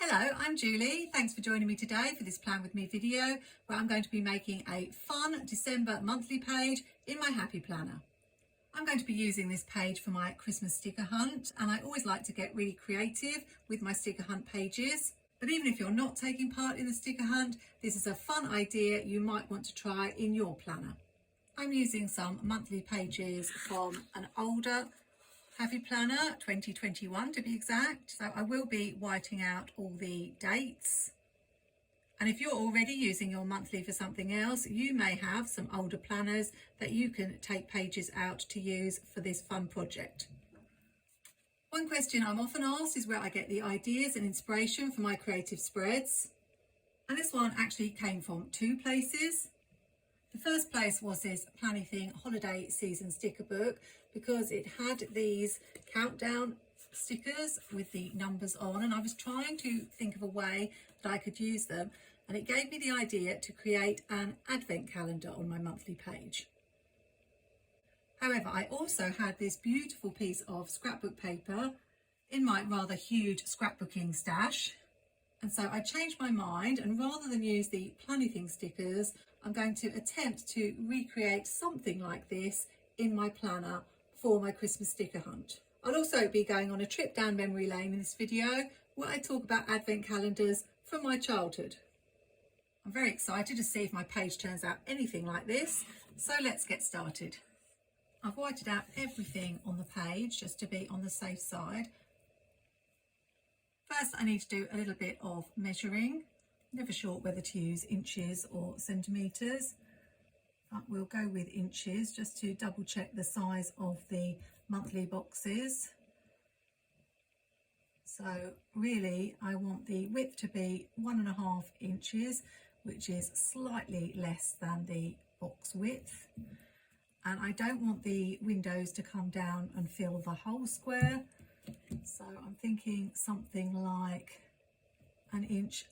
Hello, I'm Julie. Thanks for joining me today for this Plan With Me video where I'm going to be making a fun December monthly page in my Happy Planner. I'm going to be using this page for my Christmas sticker hunt, and I always like to get really creative with my sticker hunt pages. But even if you're not taking part in the sticker hunt, this is a fun idea you might want to try in your planner. I'm using some monthly pages from an older Happy Planner 2021 to be exact, so I will be whiting out all the dates. And if you're already using your monthly for something else, you may have some older planners that you can take pages out to use for this fun project. One question I'm often asked is where I get the ideas and inspiration for my creative spreads. And this one actually came from two places. The first place was this Planything holiday season sticker book, because it had these countdown stickers with the numbers on, and I was trying to think of a way that I could use them, and it gave me the idea to create an advent calendar on my monthly page. However, I also had this beautiful piece of scrapbook paper in my rather huge scrapbooking stash. And so I changed my mind, and rather than use the Planything stickers, I'm going to attempt to recreate something like this in my planner for my Christmas sticker hunt. I'll also be going on a trip down memory lane in this video where I talk about advent calendars from my childhood. I'm very excited to see if my page turns out anything like this, so let's get started. I've whited out everything on the page just to be on the safe side. First, I need to do a little bit of measuring. Never sure whether to use inches or centimetres, but we'll go with inches just to double check the size of the monthly boxes. So really I want the width to be 1.5 inches, which is slightly less than the box width. And I don't want the windows to come down and fill the whole square. So I'm thinking something like 1.25 inches.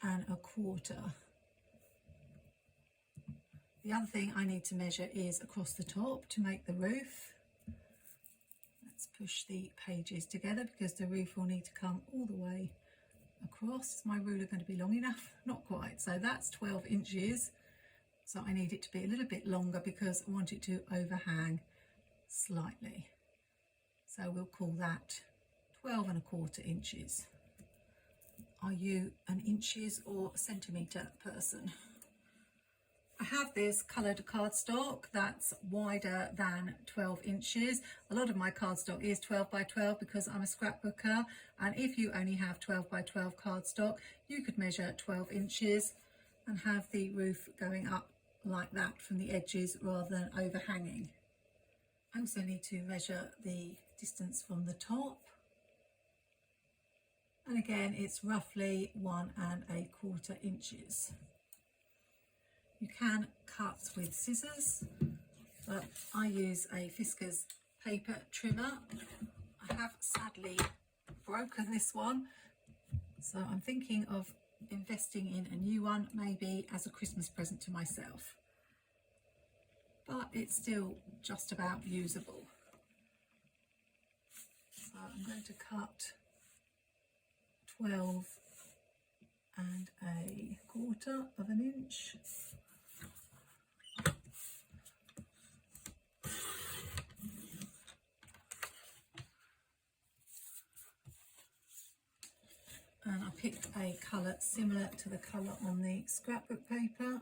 The other thing I need to measure is across the top to make the roof. Let's push the pages together because the roof will need to come all the way across. Is my ruler going to be long enough? Not quite. So that's 12 inches. So I need it to be a little bit longer because I want it to overhang slightly. So we'll call that 12.25 inches. Are you an inches or centimetre person? I have this coloured cardstock that's wider than 12 inches. A lot of my cardstock is 12 by 12 because I'm a scrapbooker, and if you only have 12 by 12 cardstock, you could measure 12 inches and have the roof going up like that from the edges rather than overhanging. I also need to measure the distance from the top. And again, it's roughly 1.25 inches. You can cut with scissors, but I use a Fiskars paper trimmer. I have sadly broken this one, so I'm thinking of investing in a new one, maybe as a Christmas present to myself. But it's still just about usable. So I'm going to cut 12.25 inches. And I picked a colour similar to the colour on the scrapbook paper.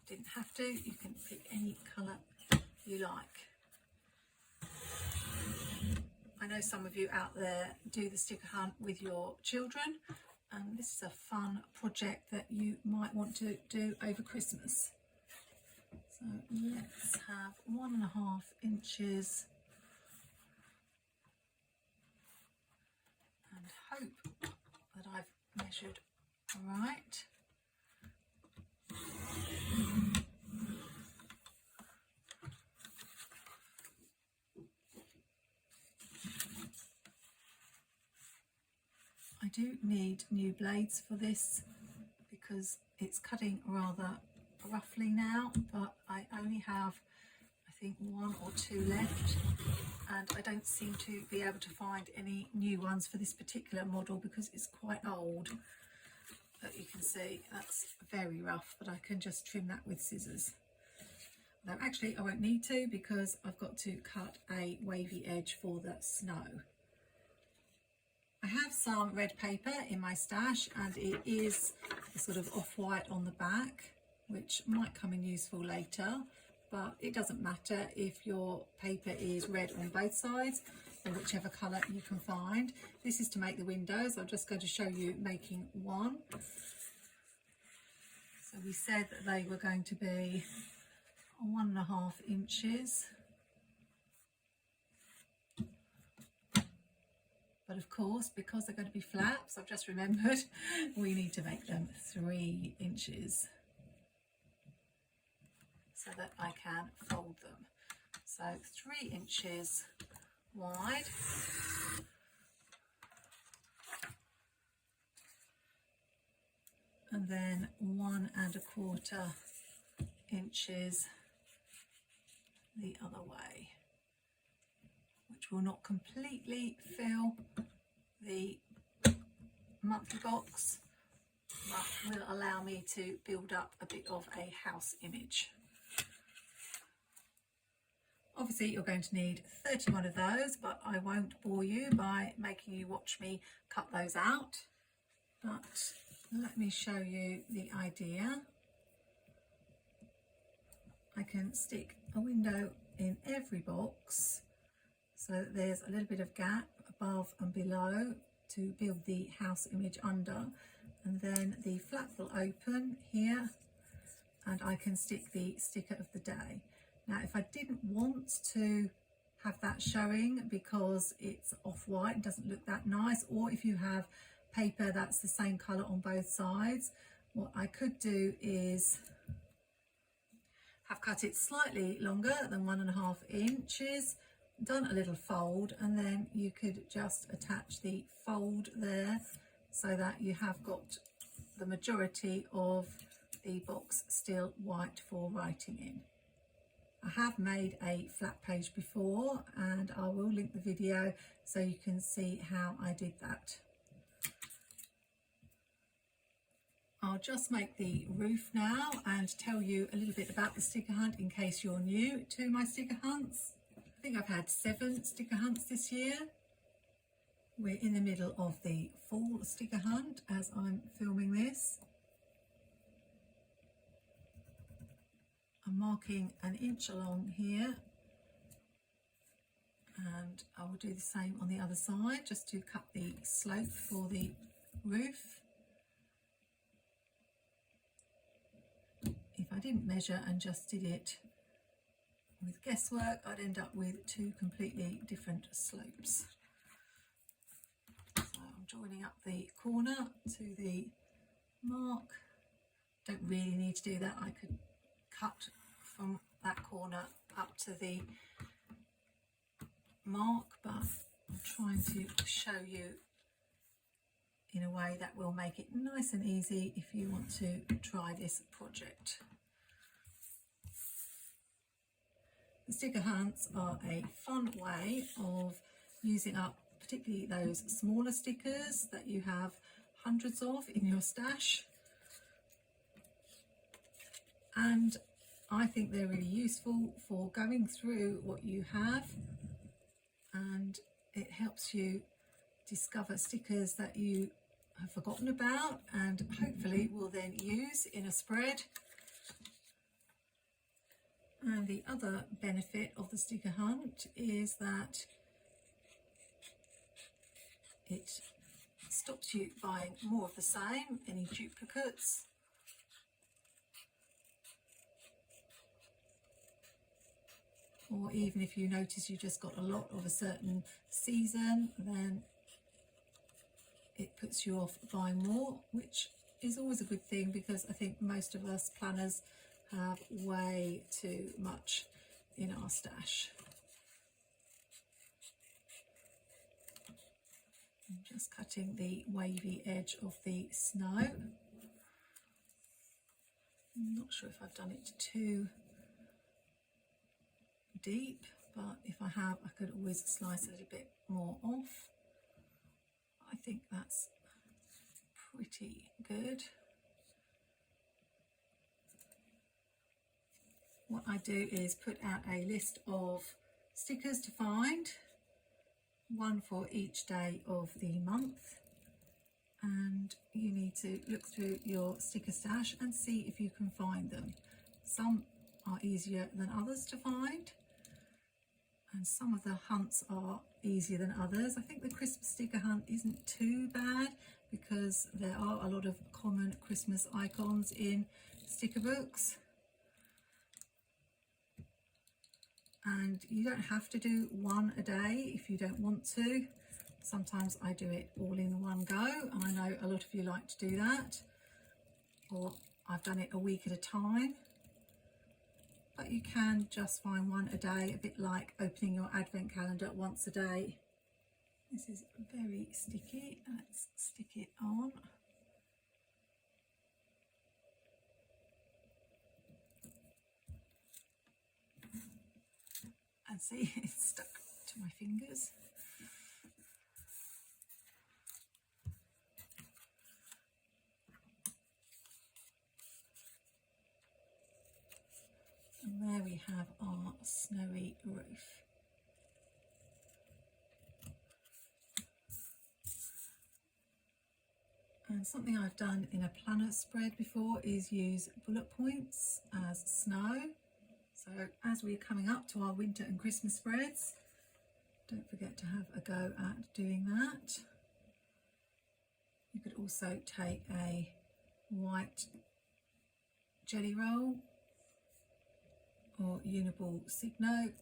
Didn't have to, you can pick any colour you like. I know some of you out there do the sticker hunt with your children, and this is a fun project that you might want to do over Christmas. So let's have 1.5 inches and hope that I've measured right. I do need new blades for this because it's cutting rather roughly now, but I only have I think 1 or 2 left, and I don't seem to be able to find any new ones for this particular model because it's quite old. But you can see that's very rough, but I can just trim that with scissors. Though actually I won't need to because I've got to cut a wavy edge for the snow. I have some red paper in my stash, and it is a sort of off-white on the back, which might come in useful later, but it doesn't matter if your paper is red on both sides or whichever colour you can find. This is to make the windows. I'm just going to show you making one. So we said that they were going to be 1.5 inches. But of course, because they're going to be flaps, I've just remembered, we need to make them 3 inches so that I can fold them. So 3 inches wide. And then 1.25 inches the other way, which will not completely fill the monthly box, but will allow me to build up a bit of a house image. Obviously you're going to need 31 of those, but I won't bore you by making you watch me cut those out. But let me show you the idea. I can stick a window in every box so that there's a little bit of gap above and below to build the house image under, and then the flap will open here and I can stick the sticker of the day. Now if I didn't want to have that showing because it's off-white and doesn't look that nice, or if you have paper that's the same colour on both sides, what I could do is have cut it slightly longer than 1.5 inches, done a little fold, and then you could just attach the fold there so that you have got the majority of the box still white for writing in. I have made a flat page before and I will link the video so you can see how I did that. I'll just make the roof now and tell you a little bit about the sticker hunt in case you're new to my sticker hunts. I think I've had 7 sticker hunts this year. We're in the middle of the fall sticker hunt as I'm filming this. I'm marking 1 inch along here, and I will do the same on the other side just to cut the slope for the roof. If I didn't measure and just did it with guesswork, I'd end up with 2 completely different slopes. So I'm joining up the corner to the mark. Don't really need to do that. I could cut from that corner up to the mark, but I'm trying to show you in a way that will make it nice and easy if you want to try this project. The sticker hunts are a fun way of using up particularly those smaller stickers that you have hundreds of in your stash, and I think they're really useful for going through what you have, and it helps you discover stickers that you have forgotten about and hopefully will then use in a spread. And the other benefit of the sticker hunt is that it stops you buying more of the same, any duplicates. Or even if you notice you just got a lot of a certain season, then it puts you off buying more, which is always a good thing because I think most of us planners have way too much in our stash. I'm just cutting the wavy edge of the snow. I'm not sure if I've done it too deep, but if I have, I could always slice a little bit more off. I think that's pretty good. What I do is put out a list of stickers to find, one for each day of the month, and you need to look through your sticker stash and see if you can find them. Some are easier than others to find, and some of the hunts are easier than others. I think the Christmas sticker hunt isn't too bad because there are a lot of common Christmas icons in sticker books. And you don't have to do one a day if you don't want to. Sometimes I do it all in one go, and I know a lot of you like to do that, or I've done it a week at a time. But you can just find one a day, a bit like opening your advent calendar once a day. This is very sticky. Let's stick it on. And see, it's stuck to my fingers. And there we have our snowy roof. And something I've done in a planner spread before is use bullet points as snow. So as we're coming up to our winter and Christmas spreads, don't forget to have a go at doing that. You could also take a white jelly roll or Uniball Signo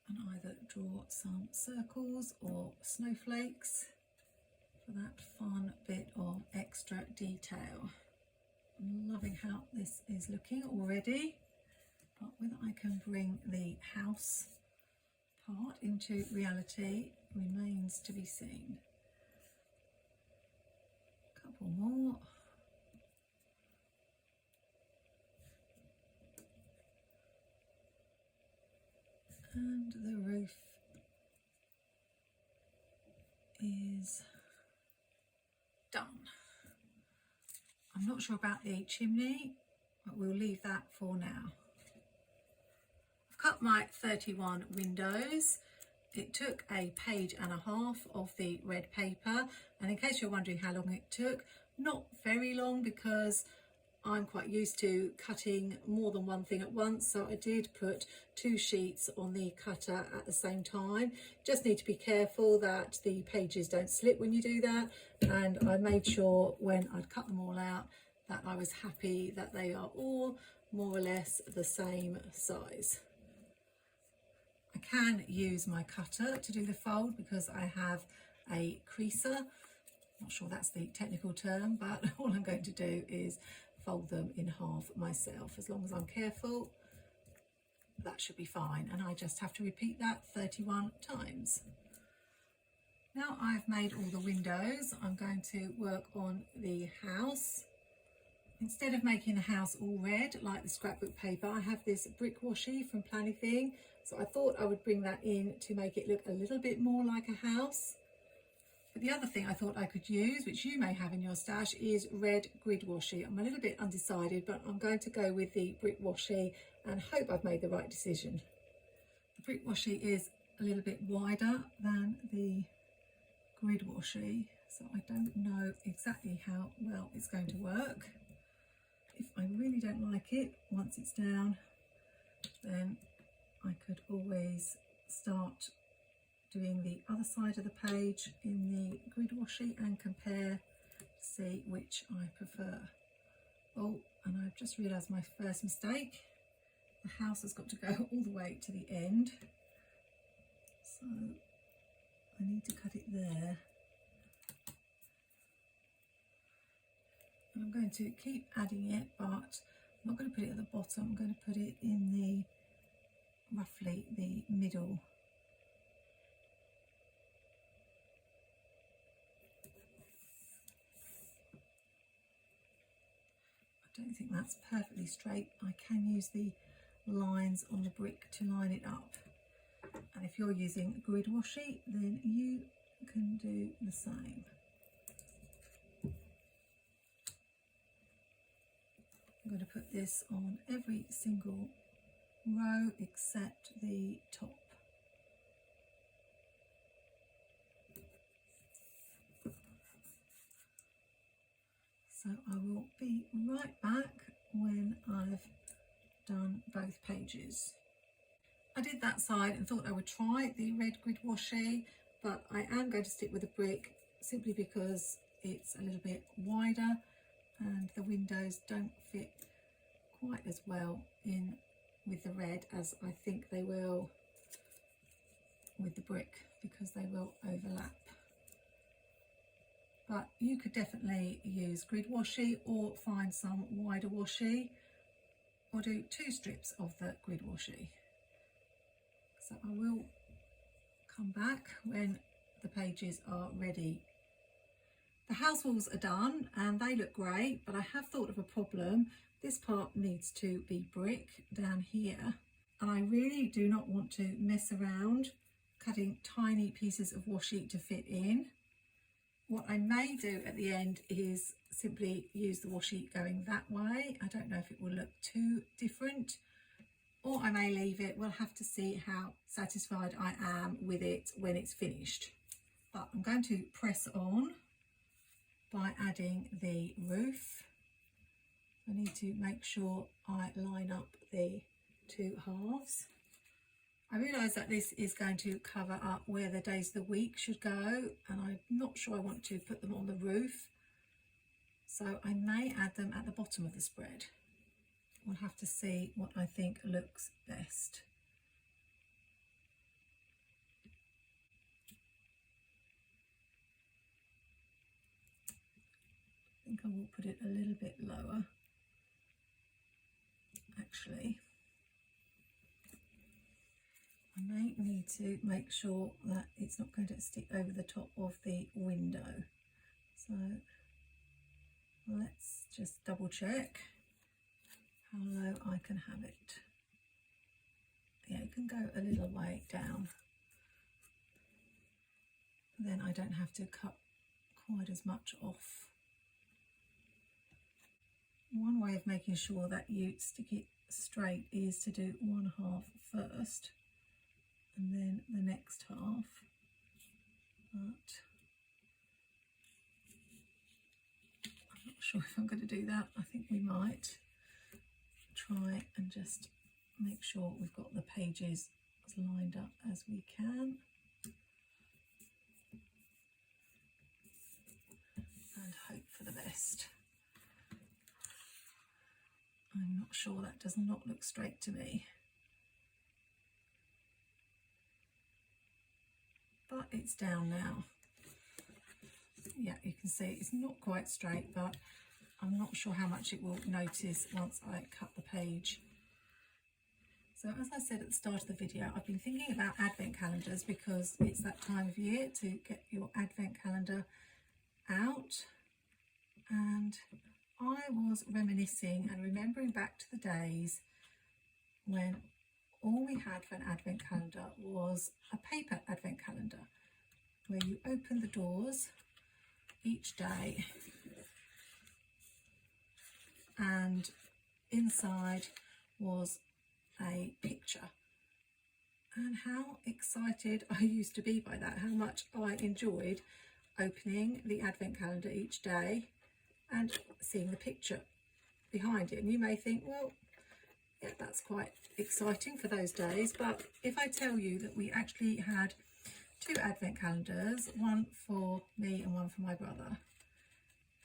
and either draw some circles or snowflakes for that fun bit of extra detail. I'm loving how this is looking already, but whether I can bring the house part into reality remains to be seen. A couple more. And the roof is done. I'm not sure about the chimney, but we'll leave that for now. I've cut my 31 windows. It took a page and a half of the red paper, and in case you're wondering how long it took, not very long because I'm quite used to cutting more than one thing at once, so I did put 2 sheets on the cutter at the same time. Just need to be careful that the pages don't slip when you do that, and I made sure when I'd cut them all out that I was happy that they are all more or less the same size. I can use my cutter to do the fold because I have a creaser. Not sure that's the technical term, but all I'm going to do is fold them in half myself. As long as I'm careful, that should be fine, and I just have to repeat that 31 times. Now I've made all the windows, I'm going to work on the house. Instead of making the house all red like the scrapbook paper, I have this brick washi from Planything, so I thought I would bring that in to make it look a little bit more like a house. But the other thing I thought I could use, which you may have in your stash, is red grid washi. I'm a little bit undecided, but I'm going to go with the brick washi and hope I've made the right decision. The brick washi is a little bit wider than the grid washi, so I don't know exactly how well it's going to work. If I really don't like it once it's down, then I could always start doing the other side of the page in the grid washi and compare to see which I prefer. Oh, and I've just realised my first mistake. The house has got to go all the way to the end, so I need to cut it there. And I'm going to keep adding it, but I'm not going to put it at the bottom. I'm going to put it in the roughly the middle. I don't think that's perfectly straight. I can use the lines on the brick to line it up. And if you're using grid washi, then you can do the same. I'm going to put this on every single row except the top. So I will be right back when I've done both pages. I did that side and thought I would try the red grid washi, but I am going to stick with the brick simply because it's a little bit wider and the windows don't fit quite as well in with the red as I think they will with the brick, because they will overlap. But you could definitely use grid washi or find some wider washi, or do 2 strips of the grid washi. So I will come back when the pages are ready. The house walls are done and they look great, but I have thought of a problem. This part needs to be brick down here, and I really do not want to mess around cutting tiny pieces of washi to fit in. What I may do at the end is simply use the washi going that way. I don't know if it will look too different, or I may leave it. We'll have to see how satisfied I am with it when it's finished. But I'm going to press on by adding the roof. I need to make sure I line up the 2 halves. I realise that this is going to cover up where the days of the week should go, and I'm not sure I want to put them on the roof, so I may add them at the bottom of the spread. We'll have to see what I think looks best. I think I will put it a little bit lower, actually. I may need to make sure that it's not going to stick over the top of the window. So let's just double check how low I can have it. Yeah, it can go a little way down. Then I don't have to cut quite as much off. One way of making sure that you stick it straight is to do 1 half first and then the next half, but I'm not sure if I'm going to do that. I think we might try and just make sure we've got the pages as lined up as we can, and hope for the best. I'm not sure, that does not look straight to me. But it's down now. Yeah, you can see it's not quite straight, but I'm not sure how much it will notice once I cut the page. So as I said at the start of the video, I've been thinking about advent calendars because it's that time of year to get your advent calendar out. And I was reminiscing and remembering back to the days when all we had for an advent calendar was a paper advent calendar where you open the doors each day and inside was a picture. And how excited I used to be by that, how much I enjoyed opening the advent calendar each day and seeing the picture behind it. And you may think, well, yeah, that's quite exciting for those days, but if I tell you that we actually had 2 advent calendars, one for me and one for my brother,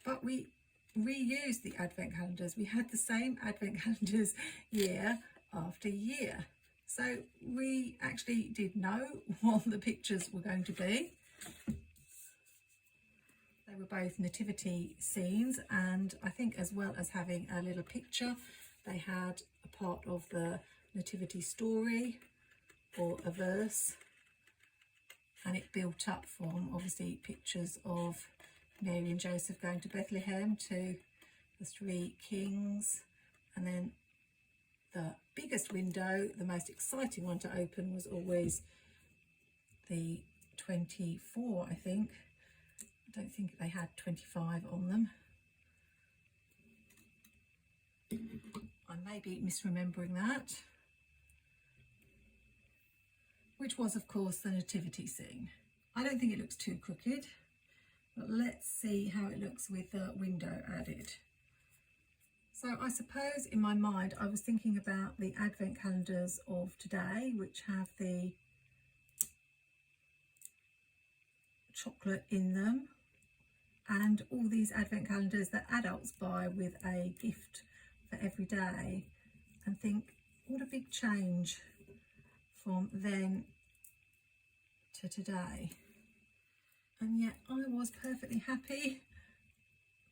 but we reused the advent calendars. We had the same advent calendars year after year, so we actually did know what the pictures were going to be. They were both nativity scenes, and I think as well as having a little picture, they had a part of the nativity story or a verse, and it built up from obviously pictures of Mary and Joseph going to Bethlehem to the 3 kings, and then the biggest window, the most exciting one to open, was always the 24, I think. I don't think they had 25 on them. I may be misremembering that. Which was, of course, the nativity scene. I don't think it looks too crooked, but let's see how it looks with the window added. So I suppose in my mind I was thinking about the advent calendars of today, which have the chocolate in them, and all these advent calendars that adults buy with a gift for every day, and think what a big change from then to today. And yet I was perfectly happy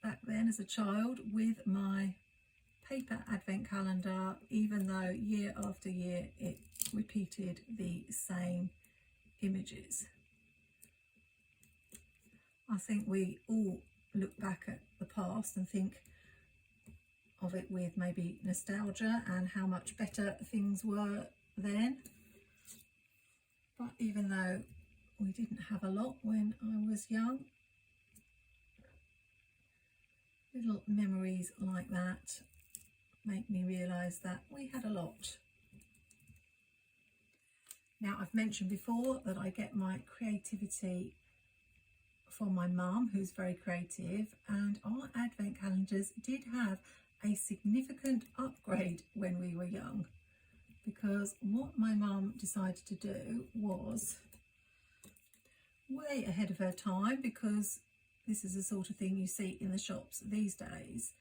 back then as a child with my paper advent calendar, even though year after year it repeated the same images. I think we all look back at the past and think of it with maybe nostalgia and how much better things were then. But even though we didn't have a lot when I was young, little memories like that make me realise that we had a lot. Now, I've mentioned before that I get my creativity from my mum, who's very creative, and our advent calendars did have a significant upgrade when we were young, because what my mum decided to do was way ahead of her time, because this is the sort of thing you see in the shops these days.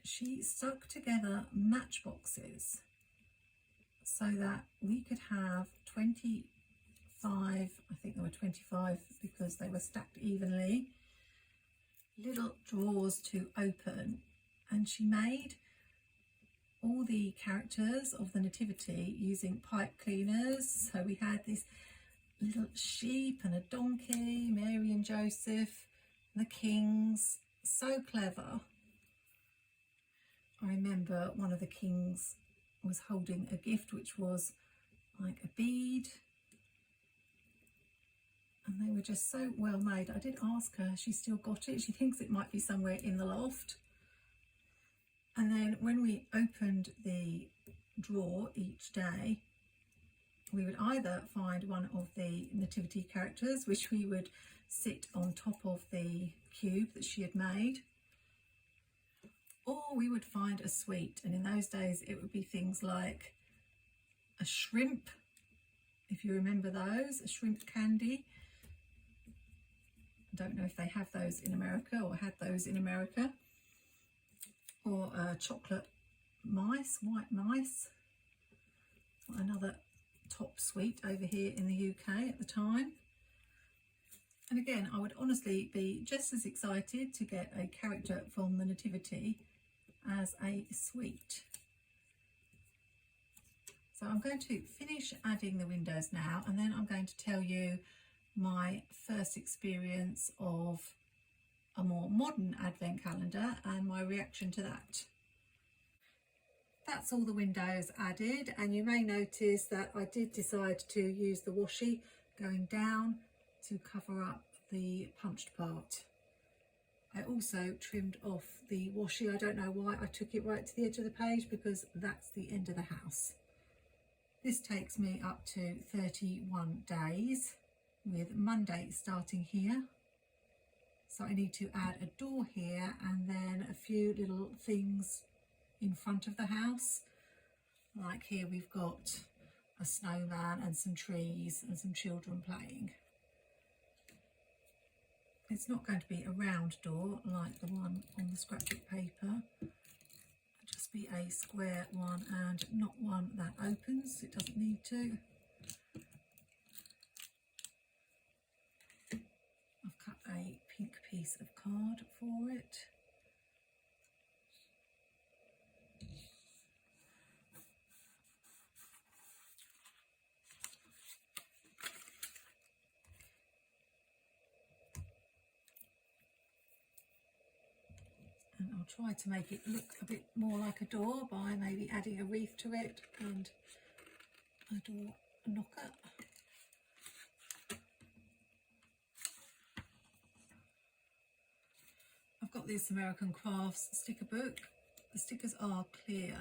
She stuck together matchboxes so that we could have 25, I think there were 25 because they were stacked evenly, little drawers to open, and she made all the characters of the nativity using pipe cleaners. So we had this little sheep and a donkey, Mary and Joseph, the kings. So clever. I remember one of the kings was holding a gift which was like a bead, and they were just so well made. I did ask her, she still got it. She thinks it might be somewhere in the loft. And then when we opened the drawer each day, we would either find one of the nativity characters, which we would sit on top of the cube that she had made, or we would find a sweet. And in those days it would be things like a shrimp, if you remember those, a shrimp candy. I don't know if they have those in America or had those in America. Or chocolate mice, white mice, another top sweet over here in the UK at the time. And again, I would honestly be just as excited to get a character from the nativity as a sweet. So I'm going to finish adding the windows now, and then I'm going to tell you my first experience of a more modern advent calendar and my reaction to that. That's all the windows added, and you may notice that I did decide to use the washi going down to cover up the punched part. I also trimmed off the washi. I don't know why I took it right to the edge of the page, because that's the end of the house. This takes me up to 31 days, with Monday starting here. So I need to add a door here and then a few little things in front of the house. Like here we've got a snowman and some trees and some children playing. It's not going to be a round door like the one on the scrapbook paper. It'll just be a square one, and not one that opens. It doesn't need to. I've cut a pink piece of card for it. And I'll try to make it look a bit more like a door by maybe adding a wreath to it and a door knocker. I've got this American Crafts sticker book. The stickers are clear,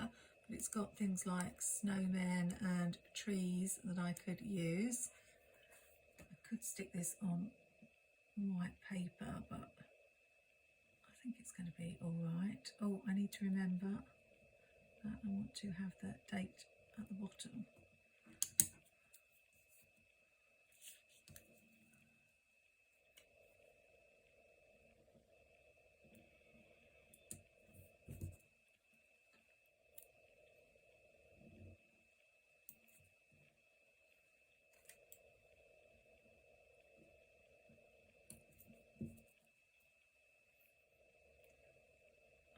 but it's got things like snowmen and trees that I could use. I could stick this on white paper, but I think it's going to be all right. Oh, I need to remember that I want to have the date at the bottom.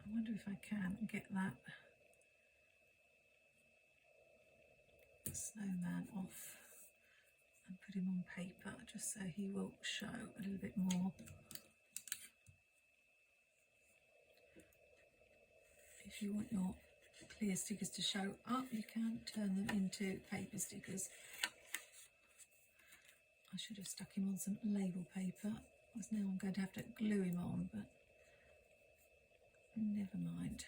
I wonder if I can get that snowman off and put him on paper just so he will show a little bit more. If you want your clear stickers to show up, you can turn them into paper stickers. I should have stuck him on some label paper, because now I'm going to have to glue him on, but never mind.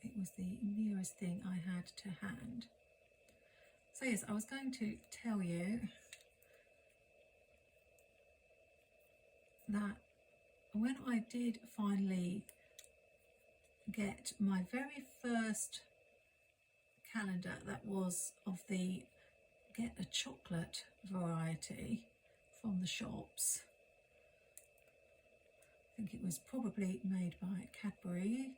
It was the nearest thing I had to hand. So yes, I was going to tell you that when I did finally get my very first calendar that was of the get a chocolate variety from the shops, I think it was probably made by Cadbury,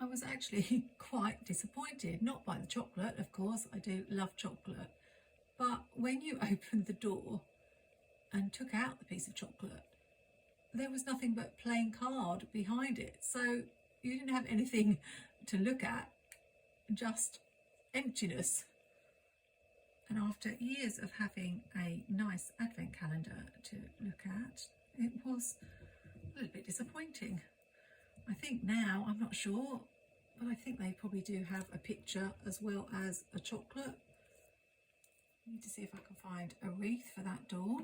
I was actually quite disappointed. Not by the chocolate, of course, I do love chocolate, but when you opened the door and took out the piece of chocolate, there was nothing but plain card behind it. So you didn't have anything to look at, just emptiness. And after years of having a nice advent calendar to look at, it was a little bit disappointing. I think now, I'm not sure, but I think they probably do have a picture as well as a chocolate. I need to see if I can find a wreath for that door.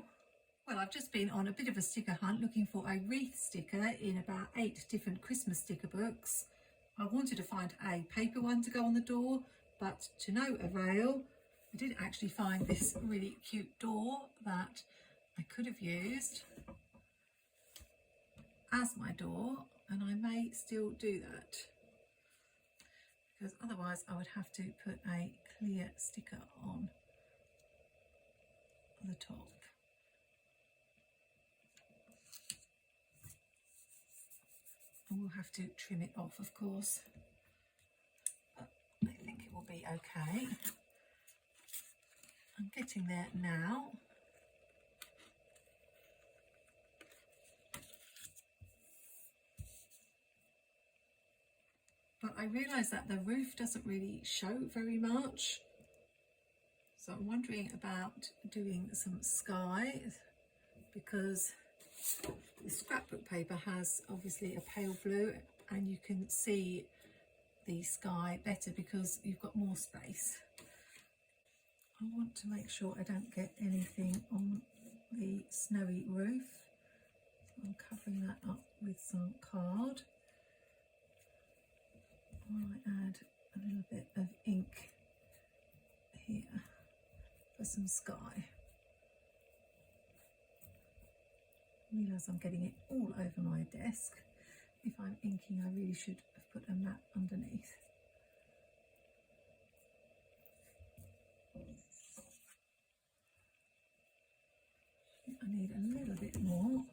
Well, I've just been on a bit of a sticker hunt looking for a wreath sticker in about 8 different Christmas sticker books. I wanted to find a paper one to go on the door, but to no avail. I did actually find this really cute door that I could have used as my door, and I may still do that, because otherwise I would have to put a clear sticker on the top. And we'll have to trim it off, of course, but I think it will be okay. I'm getting there now. But I realise that the roof doesn't really show very much, so I'm wondering about doing some sky, because the scrapbook paper has obviously a pale blue and you can see the sky better because you've got more space. I want to make sure I don't get anything on the snowy roof. I'm covering that up with some card. I might add a little bit of ink here for some sky. I realise I'm getting it all over my desk. If I'm inking, I really should have put a mat underneath. I need a little bit more.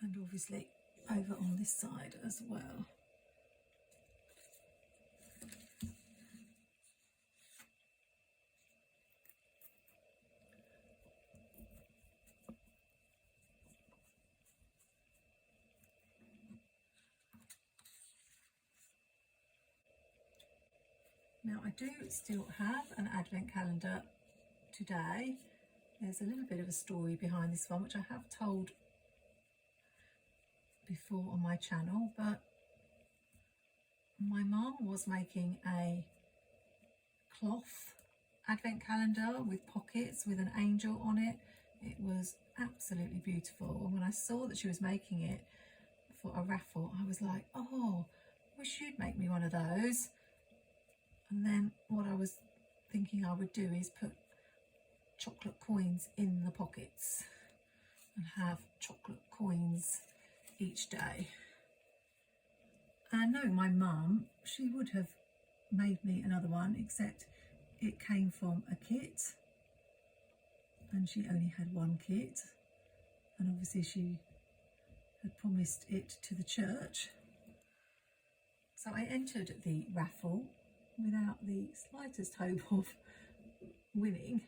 And obviously over on this side as well. Now I do still have an advent calendar today. There's a little bit of a story behind this one, which I have told before on my channel, but my mum was making a cloth advent calendar with pockets with an angel on it. It was absolutely beautiful, and when I saw that she was making it for a raffle, I was like, oh, wish you'd make me one of those. And then what I was thinking I would do is put chocolate coins in the pockets and have chocolate coins each day. And knowing my mum, she would have made me another one, except it came from a kit and she only had one kit, and obviously she had promised it to the church. So I entered the raffle without the slightest hope of winning,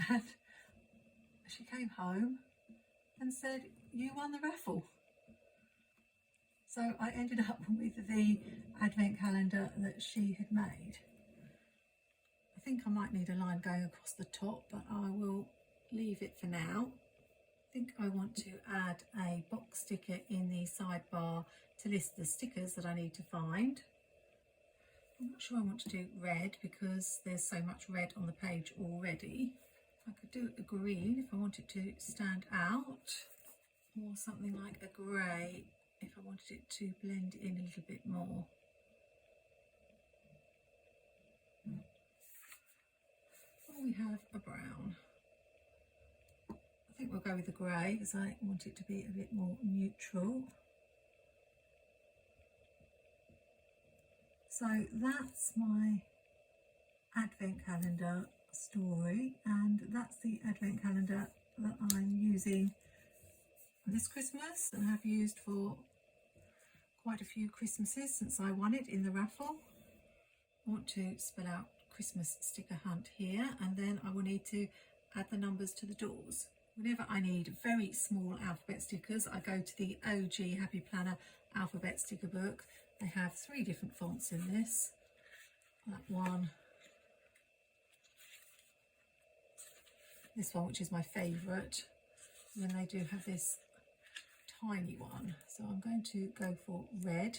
and she came home and said, you won the raffle. So I ended up with the advent calendar that she had made. I think I might need a line going across the top, but I will leave it for now. I think I want to add a box sticker in the sidebar to list the stickers that I need to find. I'm not sure I want to do red because there's so much red on the page already. I could do a green if I wanted to stand out, or something like a grey if I wanted it to blend in a little bit more. Or we have a brown. I think we'll go with the grey because I want it to be a bit more neutral. So that's my advent calendar story, and that's the advent calendar that I'm using this Christmas and have used for quite a few Christmases since I won it in the raffle. I want to spell out Christmas sticker hunt here, and then I will need to add the numbers to the doors. Whenever I need very small alphabet stickers, I go to the OG Happy Planner alphabet sticker book. They have 3 different fonts in this. That one, this one, which is my favourite, and then they do have this tiny one. So I'm going to go for red.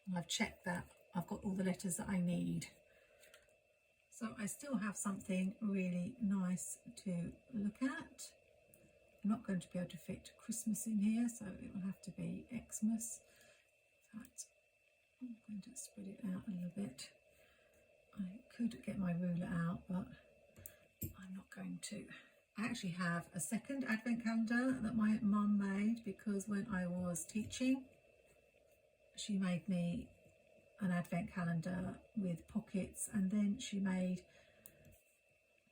And I've checked that I've got all the letters that I need. So I still have something really nice to look at. I'm not going to be able to fit Christmas in here, so it will have to be Xmas. In fact, I'm going to spread it out a little bit. I could get my ruler out, but I'm not going to. I actually have a second advent calendar that my mum made, because when I was teaching, she made me an advent calendar with pockets, and then she made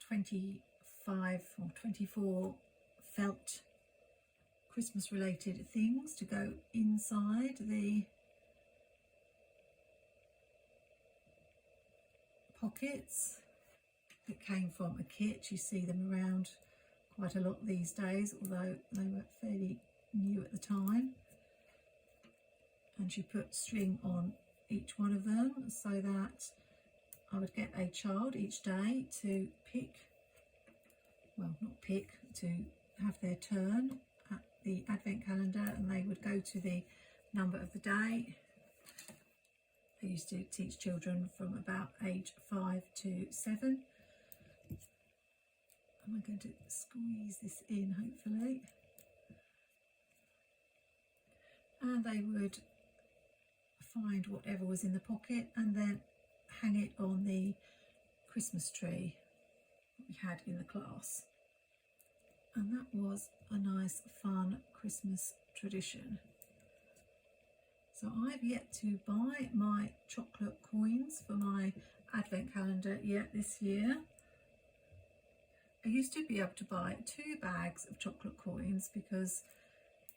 25 or 24 felt Christmas related things to go inside the pockets. It came from a kit. You see them around quite a lot these days, although they were fairly new at the time. And she put string on each one of them so that I would get a child each day to pick, well, not pick, to have their turn at the advent calendar, and they would go to the number of the day. I used to teach children from about age 5 to 7. I'm going to squeeze this in, hopefully. And they would find whatever was in the pocket and then hang it on the Christmas tree that we had in the class. And that was a nice, fun Christmas tradition. So I've yet to buy my chocolate coins for my advent calendar yet this year. I used to be able to buy 2 bags of chocolate coins because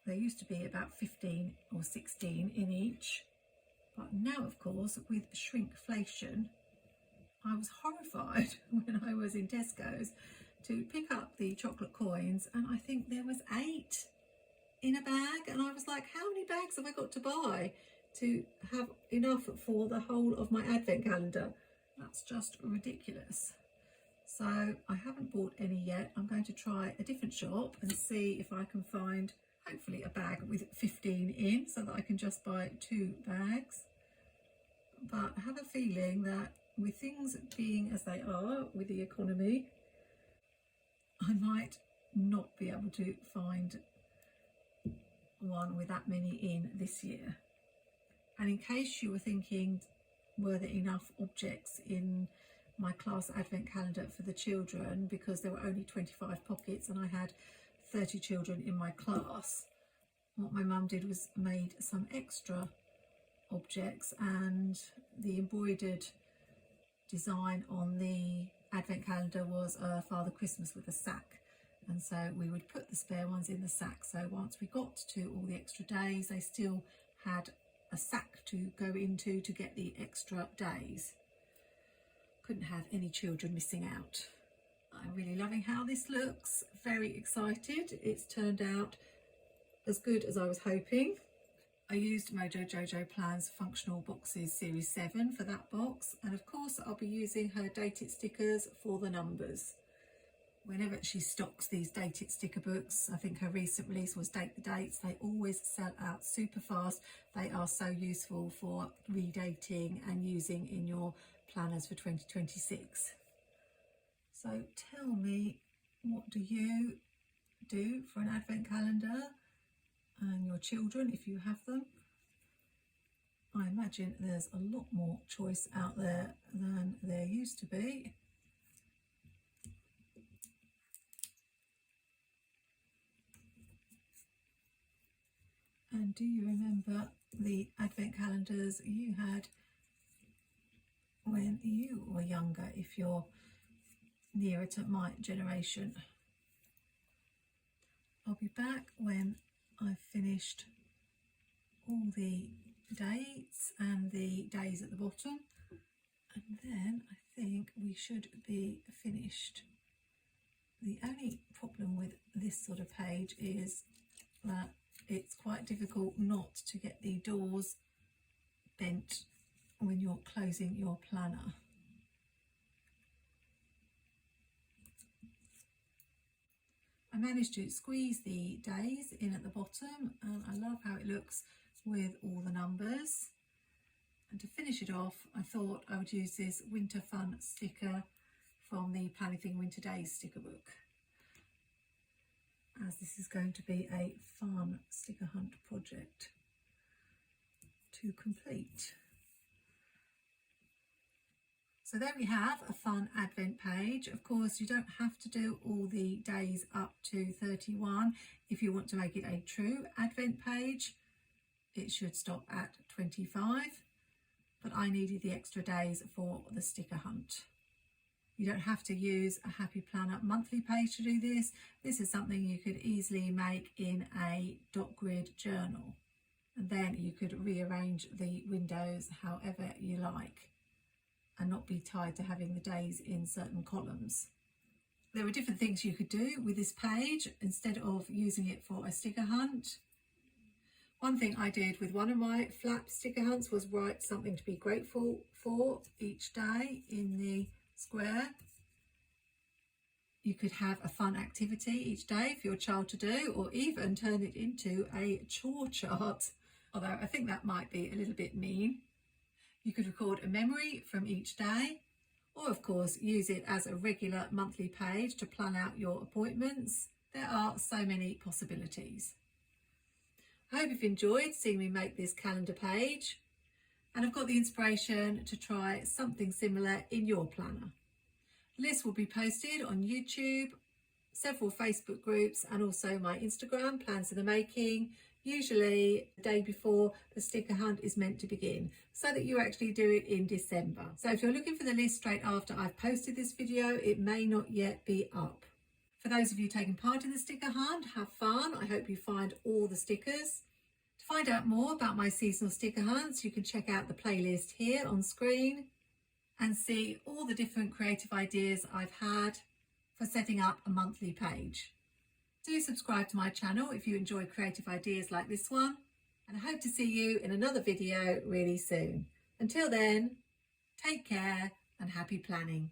there used to be about 15 or 16 in each. But now, of course, with shrinkflation, I was horrified when I was in Tesco's to pick up the chocolate coins, and I think there was 8 in a bag, and I was like, how many bags have I got to buy to have enough for the whole of my advent calendar. That's just ridiculous. So I haven't bought any yet. I'm going to try a different shop and see if I can find hopefully a bag with 15 in so that I can just buy 2 bags. But I have a feeling that with things being as they are with the economy, I might not be able to find one with that many in this year. And in case you were thinking, were there enough objects in my class advent calendar for the children, because there were only 25 pockets and I had 30 children in my class, what my mum did was made some extra objects, and the embroidered design on the advent calendar was Father Christmas with a sack, and so we would put the spare ones in the sack, so once we got to all the extra days they still had a sack to go into to get the extra days. Couldn't have any children missing out. I'm really loving how this looks, very excited. It's turned out as good as I was hoping. I used MojoJojoPlans Functional Boxes Series 7 for that box, and of course I'll be using her Date It stickers for the numbers. Whenever she stocks these Date It sticker books, I think her recent release was Date the Dates, they always sell out super fast. They are so useful for redating and using in your planners for 2026. So tell me, what do you do for an advent calendar, and your children if you have them? I imagine there's a lot more choice out there than there used to be. And do you remember the advent calendars you had when you were younger, if you're nearer to my generation? I'll be back when I've finished all the dates and the days at the bottom, and then I think we should be finished. The only problem with this sort of page is that it's quite difficult not to get the doors bent when you're closing your planner. I managed to squeeze the days in at the bottom, and I love how it looks with all the numbers. And to finish it off, I thought I would use this Winter Fun sticker from the Planything Winter Days sticker book, as this is going to be a fun sticker hunt project to complete. So there we have a fun advent page. Of course, you don't have to do all the days up to 31 if you want to make it a true advent page. It should stop at 25, but I needed the extra days for the sticker hunt. You don't have to use a Happy Planner monthly page to do this. This is something you could easily make in a dot grid journal, and then you could rearrange the windows however you like and not be tied to having the days in certain columns. There are different things you could do with this page instead of using it for a sticker hunt. One thing I did with one of my flap sticker hunts was write something to be grateful for each day in the square. You could have a fun activity each day for your child to do, or even turn it into a chore chart, although I think that might be a little bit mean. You could record a memory from each day, or of course use it as a regular monthly page to plan out your appointments. There are so many possibilities. I hope you've enjoyed seeing me make this calendar page, and I've got the inspiration to try something similar in your planner. The list will be posted on YouTube, several Facebook groups, and also my Instagram, Plans in the Making, usually the day before the sticker hunt is meant to begin, so that you actually do it in December. So if you're looking for the list straight after I've posted this video, it may not yet be up. For those of you taking part in the sticker hunt, have fun. I hope you find all the stickers. To find out more about my seasonal sticker hunts, you can check out the playlist here on screen and see all the different creative ideas I've had for setting up a monthly page. Do subscribe to my channel if you enjoy creative ideas like this one. and I hope to see you in another video really soon. Until then, take care and happy planning.